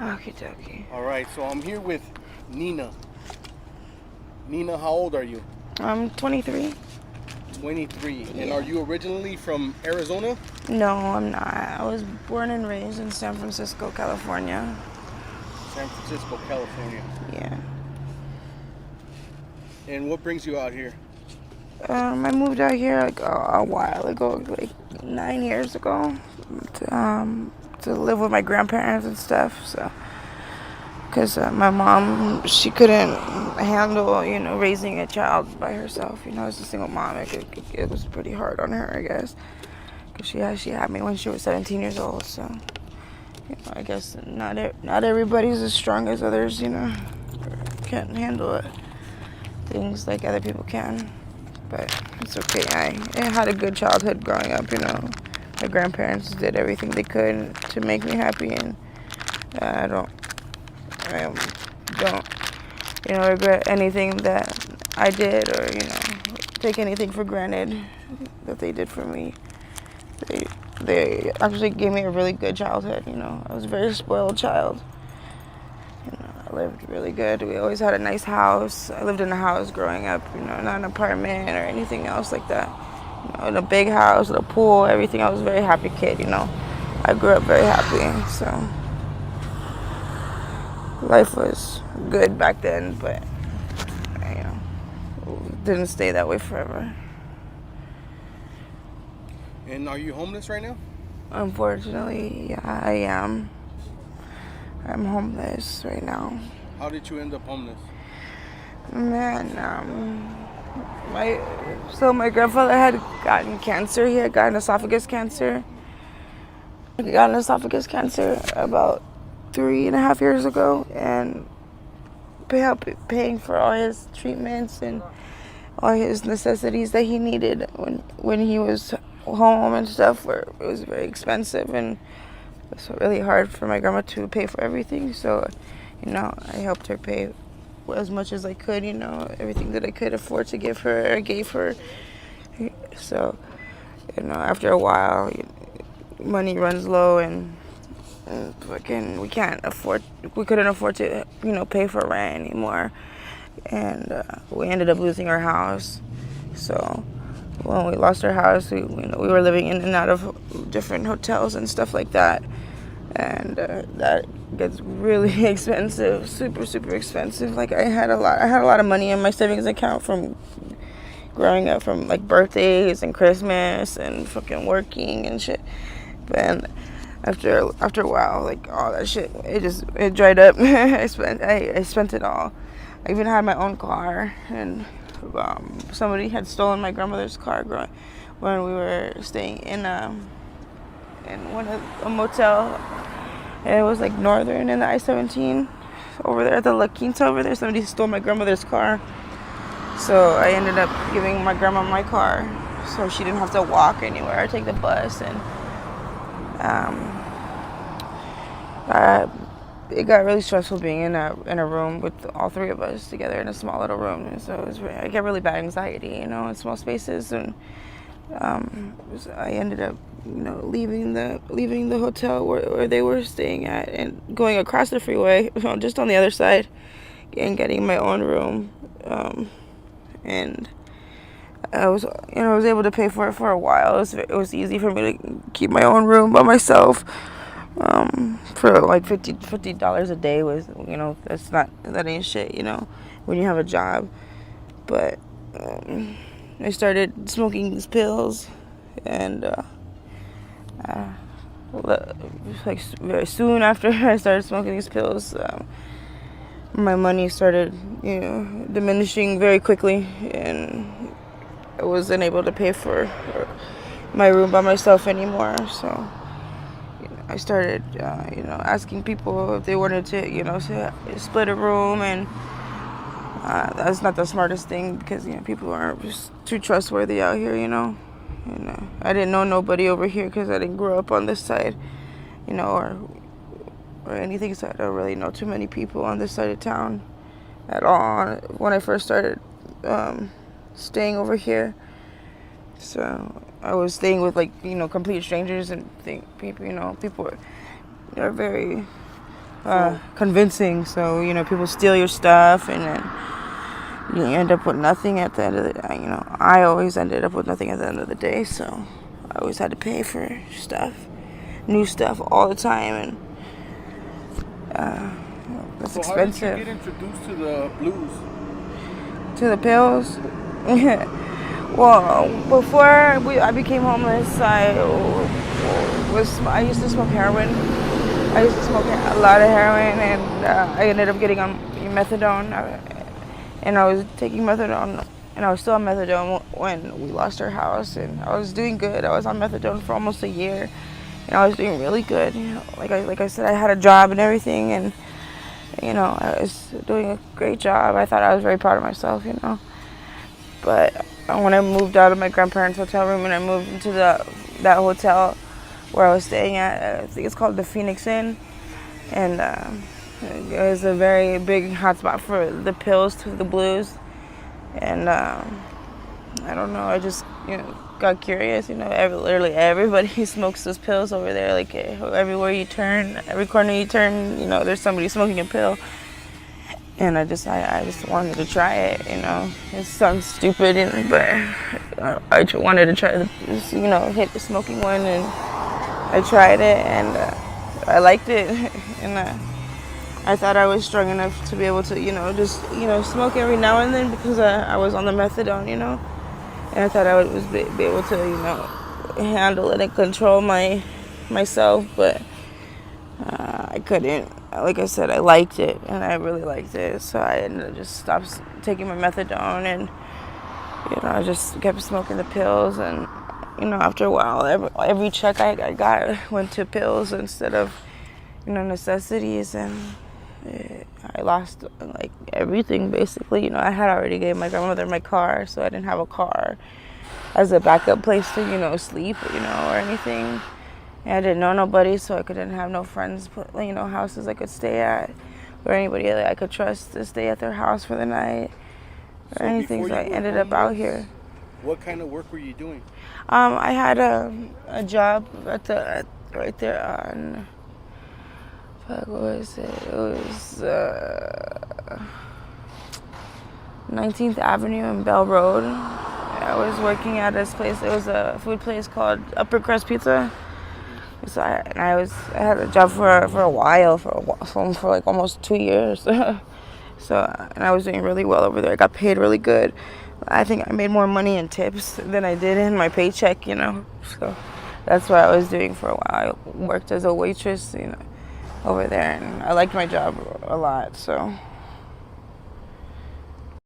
Okie dokie. All right, so I'm here with Nina. Nina, how old are you? I'm 23. 23. Yeah. And are you originally from Arizona? No, I'm not. I was born and raised in San Francisco, California. San Francisco, California. Yeah. And what brings you out here? I moved out here like a while ago, like 9 years ago, to live with my grandparents and stuff. So, because my mom, she couldn't handle, raising a child by herself. As a single mom, it was pretty hard on her, I guess. Because she had me when she was 17 years old. So, I guess not everybody's as strong as others. Can't handle it. Things like other people can. But it's okay. I had a good childhood growing up. My grandparents did everything they could to make me happy, and I don't regret anything that I did, or take anything for granted that they did for me. They actually gave me a really good childhood. I was a very spoiled child. I lived really good. We always had a nice house. I lived in a house growing up, not an apartment or anything else like that. In a big house with a pool, everything. I was a very happy kid, I grew up very happy, so life was good back then, but didn't stay that way forever. And are you homeless right now? Unfortunately, yeah, I am. I'm homeless right now. How did you end up homeless? Man, my grandfather had gotten cancer. He had gotten esophagus cancer. He got an esophagus cancer about 3.5 years ago, and paying for all his treatments and all his necessities that he needed when he was home and stuff. It was very expensive, and it was really hard for my grandma to pay for everything. So, I helped her pay as much as I could. Everything that I could afford to give her, I gave her. So, after a while, money runs low, and we couldn't afford to, pay for rent anymore. And we ended up losing our house. So when we lost our house, we were living in and out of different hotels and stuff like that. And that gets really expensive, super, super expensive. Like I had a lot of money in my savings account from growing up, from like birthdays and Christmas and fucking working and shit. But after a while, like all that shit, it dried up. I spent it all. I even had my own car, and somebody had stolen my grandmother's car when we were staying in a motel. And it was like Northern in the I-17 over there at the La Quinta over there. Somebody stole my grandmother's car, so I ended up giving my grandma my car so she didn't have to walk anywhere or take the bus. And it got really stressful being in a room with all three of us together in a small little room. And so I get really bad anxiety, in small spaces. And I ended up, leaving the hotel where they were staying at and going across the freeway, just on the other side, and getting my own room. And I was able to pay for it for a while. It was easy for me to keep my own room by myself. For like $50 a day was, that ain't shit, when you have a job. But I started smoking these pills, and like very soon after I started smoking these pills, my money started, diminishing very quickly, and I wasn't able to pay for my room by myself anymore. So I started, asking people if they wanted to, split a room, and that's not the smartest thing because, people aren't just too trustworthy out here, And I didn't know nobody over here because I didn't grow up on this side, or anything, so I don't really know too many people on this side of town at all when I first started staying over here. So I was staying with complete strangers, and people are very convincing. So people steal your stuff, and then you end up with nothing at the end of the day. I always ended up with nothing at the end of the day. So I always had to pay for stuff, new stuff all the time, and it's expensive. How did you get introduced to the blues? To the pills. Well, before I became homeless, I used to smoke heroin. I used to smoke a lot of heroin, and I ended up getting on methadone. And I was taking methadone, and I was still on methadone when we lost our house. And I was doing good. I was on methadone for almost a year, and I was doing really good. Like I said, I had a job and everything, and I was doing a great job. I thought I was very proud of myself. But when I moved out of my grandparents' hotel room and I moved into that hotel where I was staying at, I think it's called the Phoenix Inn, and it was a very big hotspot for the pills, to the blues, and I don't know, I just got curious. Literally everybody smokes those pills over there. Like everywhere you turn, every corner you turn, there's somebody smoking a pill. And I just wanted to try it. It sounds stupid, but I wanted to try hit the smoking one, and I tried it, and I liked it, and I thought I was strong enough to be able to just smoke every now and then, because I was on the methadone, and I thought I would be able to handle it and control myself, but I couldn't. Like I said, I liked it, and I really liked it, so I ended up just stopped taking my methadone, and I just kept smoking the pills. And after a while, every check I got went to pills instead of necessities, and I lost like everything basically. I had already gave my grandmother my car, so I didn't have a car as a backup place to sleep or anything. And I didn't know nobody, so I didn't have no friends, houses I could stay at, or anybody that I could trust to stay at their house for the night, or anything. So I ended up out here. What kind of work were you doing? I had a job right there on, what was it? It was 19th Avenue and Bell Road. I was working at this place. It was a food place called Upper Crust Pizza. So I had a job for a while, for like almost 2 years. And I was doing really well over there. I got paid really good. I think I made more money in tips than I did in my paycheck, So that's what I was doing for a while. I worked as a waitress, over there, and I liked my job a lot. So